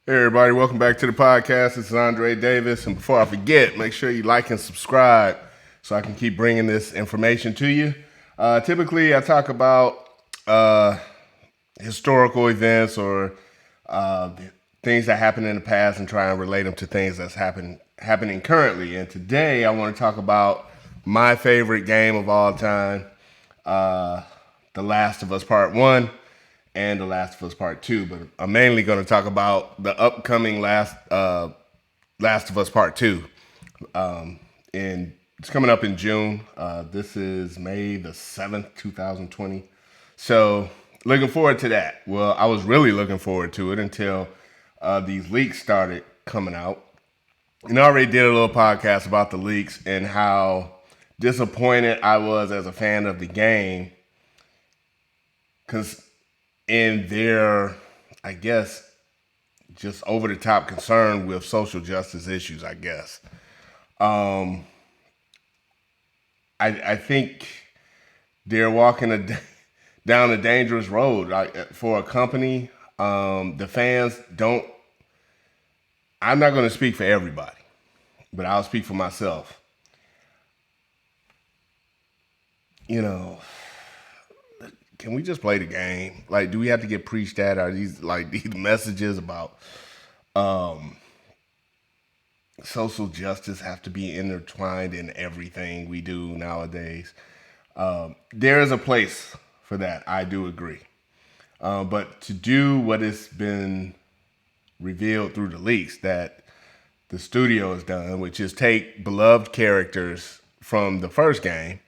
Hey everybody, welcome back to the podcast. This is Andre Davis, and before I forget, make sure you like and subscribe so I can keep bringing this information to you. Typically, I talk about historical events or things that happened in the past and try and relate them to things that's happening currently. And today, I want to talk about my favorite game of all time, The Last of Us Part 1 and The Last of Us Part 2, but I'm mainly going to talk about the upcoming Last of Us Part 2. And it's coming up in June. This is May the 7th, 2020. So looking forward to that. Well, I was really looking forward to it until these leaks started coming out. And I already did a little podcast about the leaks and how disappointed I was as a fan of the game because in their, I guess, just over-the-top concern with social justice issues, I guess. I think they're walking down a dangerous road for a company. The fans don't, I'm not going to speak for everybody, but I'll speak for myself. You know, can we just play the game? Like, do we have to get preached at? Are these messages about social justice have to be intertwined in everything we do nowadays? There is a place for that. I do agree. But to do what has been revealed through the leaks that the studio has done, which is take beloved characters from the first game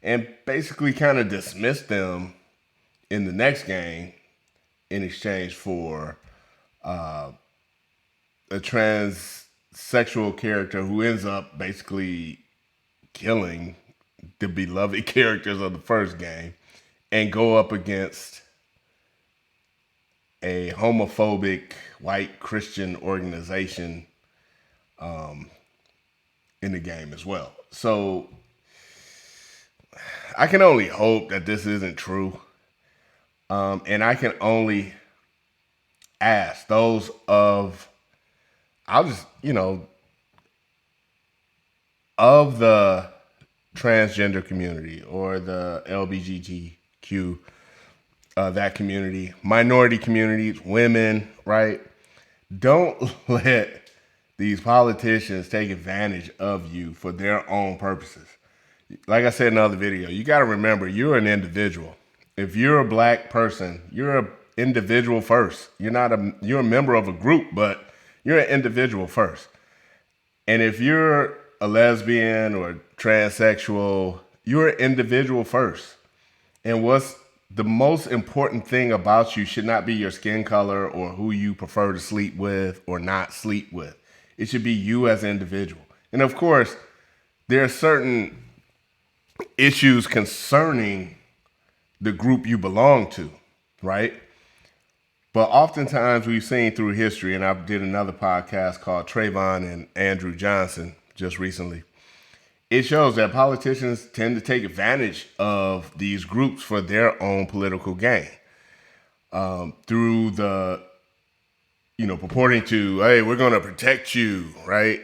and basically kind of dismiss them in the next game in exchange for a transsexual character who ends up basically killing the beloved characters of the first game and go up against a homophobic white Christian organization in the game as well. So I can only hope that this isn't true. And I can only ask those of, of the transgender community or the LGBTQ, that community, minority communities, women, right? Don't let these politicians take advantage of you for their own purposes. Like I said in another video, you got to remember you're an individual. If you're a black person, you're an individual first. You're a member of a group, but you're an individual first. And if you're a lesbian or transsexual, you're an individual first. And what's the most important thing about you should not be your skin color or who you prefer to sleep with or not sleep with. It should be you as an individual. And of course, there are certain issues concerning the group you belong to, right? But oftentimes we've seen through history, and I did another podcast called Trayvon and Andrew Johnson just recently. It shows that politicians tend to take advantage of these groups for their own political gain. Through the, purporting to, hey, we're going to protect you, right?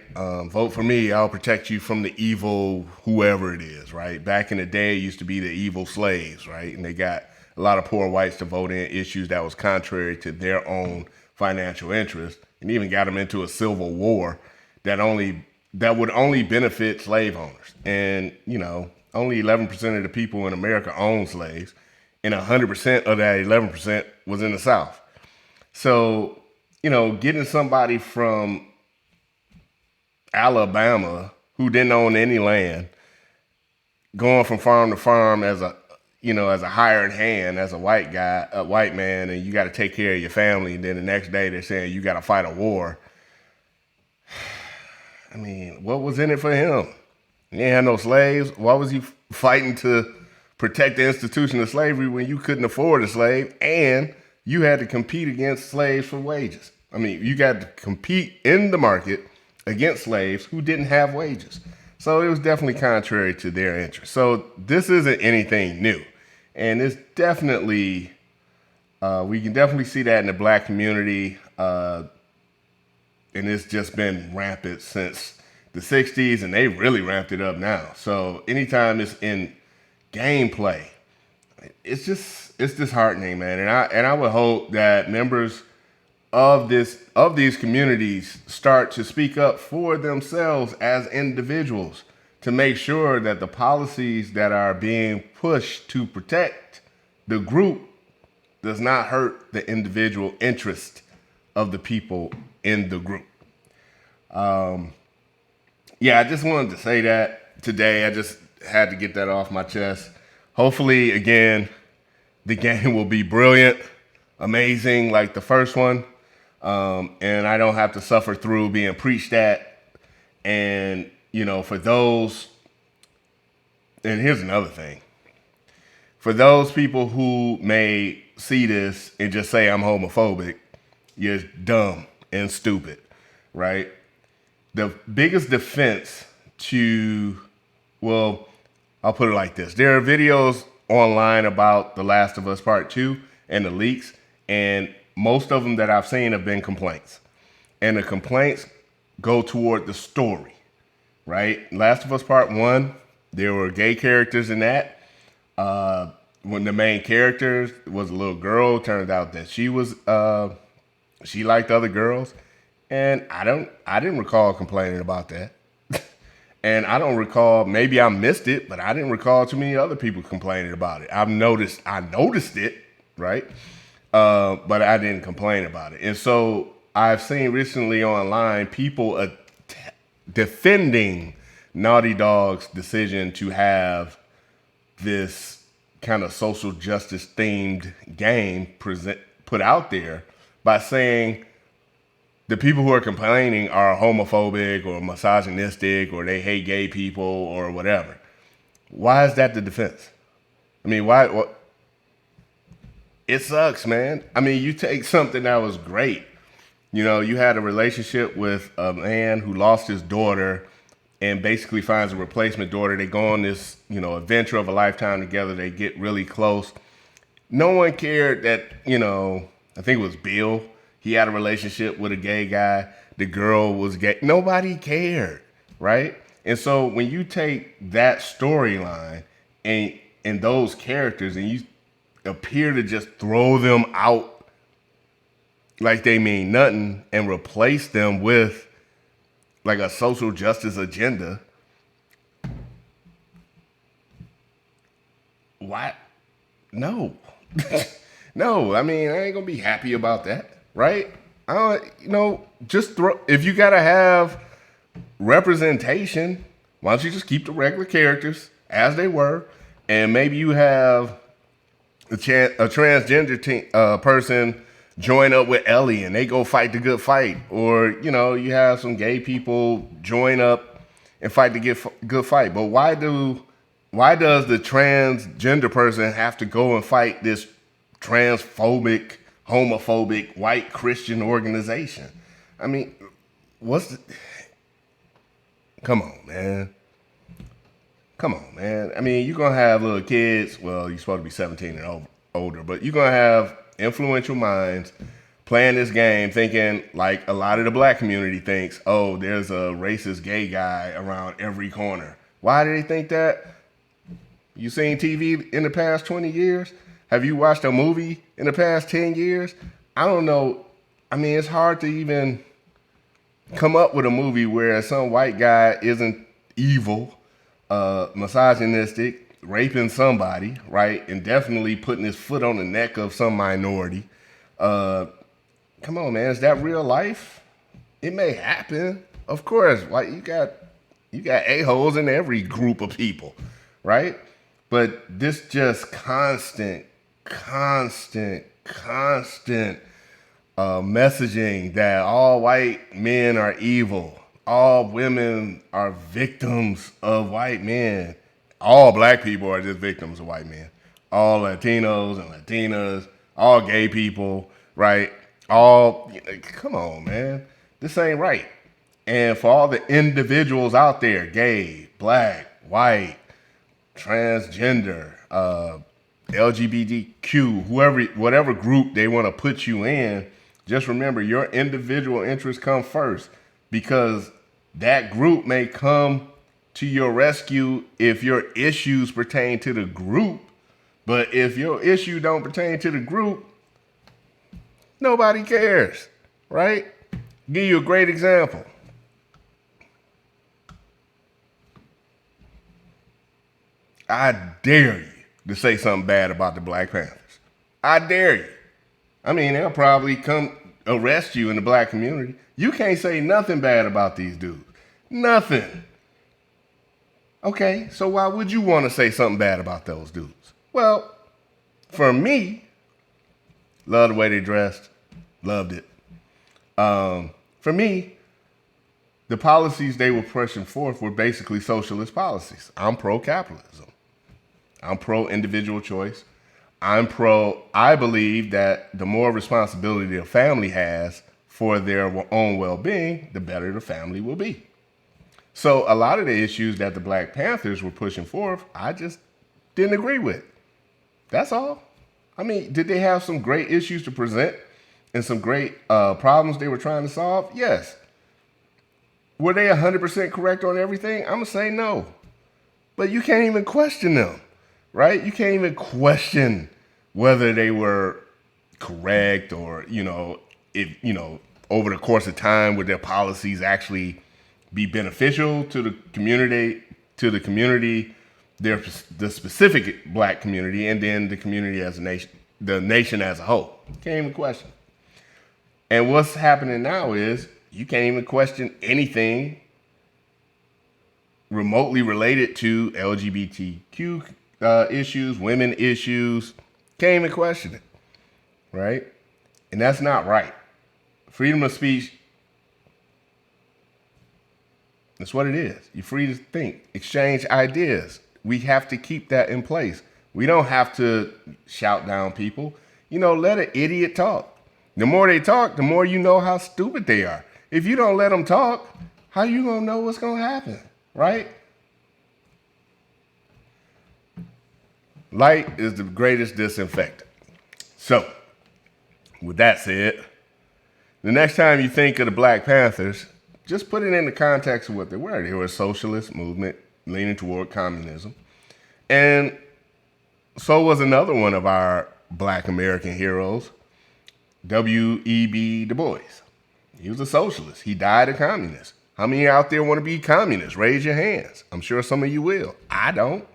Vote for me, I'll protect you from the evil whoever it is, right? Back in the day, it used to be the evil slaves, right? And they got a lot of poor whites to vote in issues that was contrary to their own financial interest, and even got them into a civil war that would only benefit slave owners. And, only 11% of the people in America own slaves, and 100% of that 11% was in the South. So, getting somebody from Alabama who didn't own any land, going from farm to farm as a hired hand, as a white guy, a white man, and you got to take care of your family. And then the next day they're saying you got to fight a war. I mean, what was in it for him? He ain't had no slaves. Why was he fighting to protect the institution of slavery when you couldn't afford a slave and you had to compete against slaves for wages? I mean, you got to compete in the market against slaves who didn't have wages. So it was definitely contrary to their interests. So this isn't anything new. And it's definitely, we can definitely see that in the black community. and it's just been rampant since the 60s, and they really ramped it up now. So anytime it's in gameplay, it's disheartening, man. And I would hope that members of these communities start to speak up for themselves as individuals to make sure that the policies that are being pushed to protect the group does not hurt the individual interest of the people in the group. Yeah, I just wanted to say that today. I just had to get that off my chest. Hopefully, again, the game will be brilliant, amazing like the first one. And I don't have to suffer through being preached at. And, you know, for those, and here's another thing. For those people who may see this and just say I'm homophobic, you're dumb and stupid, right? The biggest defense to, well, I'll put it like this. There are videos online about The Last of Us Part 2 and the leaks, and most of them that I've seen have been complaints. And the complaints go toward the story, right? Last of Us Part 1, there were gay characters in that. When the main character was a little girl, it turned out that she liked other girls. And I didn't recall complaining about that. And I don't recall, maybe I missed it, but I didn't recall too many other people complaining about it. I noticed it, right? But I didn't complain about it. And so I've seen recently online people defending Naughty Dog's decision to have this kind of social justice themed game put out there by saying the people who are complaining are homophobic or misogynistic or they hate gay people or whatever. Why is that the defense? I mean, why? It sucks, man. I mean, you take something that was great. You know, you had a relationship with a man who lost his daughter and basically finds a replacement daughter. They go on this, you know, adventure of a lifetime together. They get really close. No one cared that, you know, I think it was Bill. He had a relationship with a gay guy. The girl was gay. Nobody cared, right? And so when you take that storyline and those characters and you appear to just throw them out like they mean nothing and replace them with like a social justice agenda, why? No. No, I mean, I ain't gonna be happy about that, right? I don't, you know, just if you gotta have representation, why don't you just keep the regular characters as they were, and maybe you have a transgender person join up with Ellie and they go fight the good fight, or you know, you have some gay people join up and fight the good fight. But why does the transgender person have to go and fight this transphobic, homophobic, white Christian organization? I mean, come on, man. Come on, man. I mean, you're going to have little kids. Well, you're supposed to be 17 and older, but you're going to have influential minds playing this game thinking like a lot of the black community thinks, oh, there's a racist gay guy around every corner. Why do they think that? You seen TV in the past 20 years? Have you watched a movie in the past 10 years? I don't know. I mean, it's hard to even come up with a movie where some white guy isn't evil, misogynistic, raping somebody, right? And definitely putting his foot on the neck of some minority. Come on, man. Is that real life? It may happen. Of course. Like you got a-holes in every group of people, right? But this just constant messaging that all white men are evil, all women are victims of white men, all black people are just victims of white men, all Latinos and Latinas, all gay people, right? Come on, man, this ain't right. And for all the individuals out there, gay, black, white, transgender, LGBTQ, whatever group they want to put you in, Just remember, your individual interests come first, because that group may come to your rescue if your issues pertain to the group. But if your issue don't pertain to the group, nobody cares, right? Give you a great example. I dare you to say something bad about the Black Panthers. I dare you. I mean, they'll probably come arrest you in the black community. You can't say nothing bad about these dudes. Nothing. Okay, so why would you want to say something bad about those dudes? Well, for me, love the way they dressed. Loved it. For me, the policies they were pushing forth were basically socialist policies. I'm pro-capitalism. I'm pro-individual choice. I believe that the more responsibility a family has for their own well-being, the better the family will be. So a lot of the issues that the Black Panthers were pushing forth, I just didn't agree with. That's all. I mean, did they have some great issues to present and some great problems they were trying to solve? Yes. Were they 100% correct on everything? I'm going to say no. But you can't even question them, right? You can't even question whether they were correct or, if, over the course of time, would their policies actually be beneficial to the community, the specific black community, and then the community as a nation, the nation as a whole. Can't even question. And what's happening now is you can't even question anything remotely related to LGBTQ issues, women issues. Can't even question it, right? And that's not right. Freedom of speech, that's what it is. You're free to think, exchange ideas. We have to keep that in place. We don't have to shout down people. Let an idiot talk. The more they talk, the more you know how stupid they are. If you don't let them talk, how you gonna know what's gonna happen, right? Light is the greatest disinfectant. So, with that said, the next time you think of the Black Panthers, just put it in the context of what they were. They were a socialist movement leaning toward communism. And so was another one of our Black American heroes, W.E.B. Du Bois. He was a socialist. He died a communist. How many out there want to be communists? Raise your hands. I'm sure some of you will. I don't.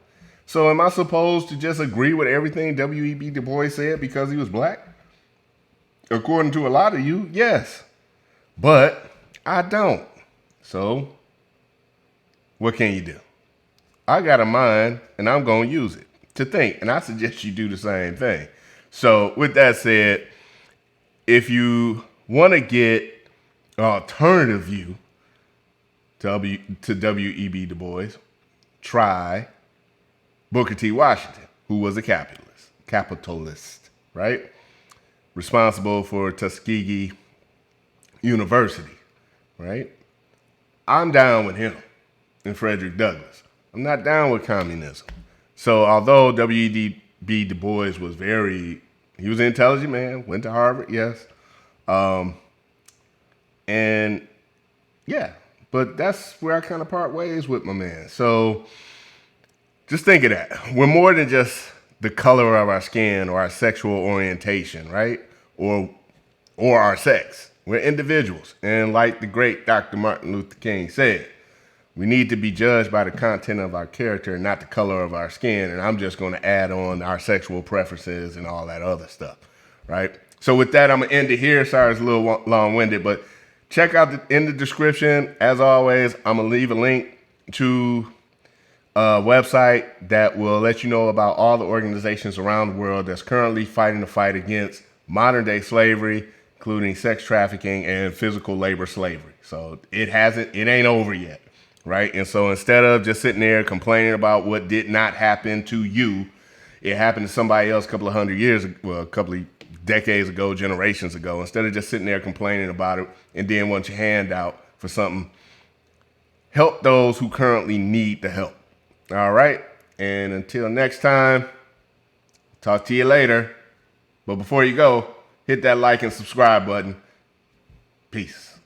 So am I supposed to just agree with everything W.E.B. Du Bois said because he was black? According to a lot of you, yes. But I don't. So what can you do? I got a mind and I'm going to use it to think. And I suggest you do the same thing. So with that said, if you want to get an alternative view to W.E.B. Du Bois, try Booker T. Washington, who was a capitalist, right? Responsible for Tuskegee University, right? I'm down with him and Frederick Douglass. I'm not down with communism. So although W.E.B. Du Bois was he was an intelligent man, went to Harvard, yes. And yeah, but that's where I kind of part ways with my man. So just think of that. We're more than just the color of our skin or our sexual orientation, right? Or our sex. We're individuals. And like the great Dr. Martin Luther King said, we need to be judged by the content of our character and not the color of our skin. And I'm just going to add on our sexual preferences and all that other stuff, right? So with that, I'm going to end it here. Sorry, it's a little long-winded, but check out in the description. As always, I'm going to leave a link to a website that will let you know about all the organizations around the world that's currently fighting the fight against modern-day slavery, including sex trafficking and physical labor slavery. So it ain't over yet. Right. And so instead of just sitting there complaining about what did not happen to you, it happened to somebody else a couple of decades ago, generations ago. Instead of just sitting there complaining about it and then want your hand out for something, help those who currently need the help. All right. And until next time, talk to you later. But before you go, Hit that like and subscribe button. Peace.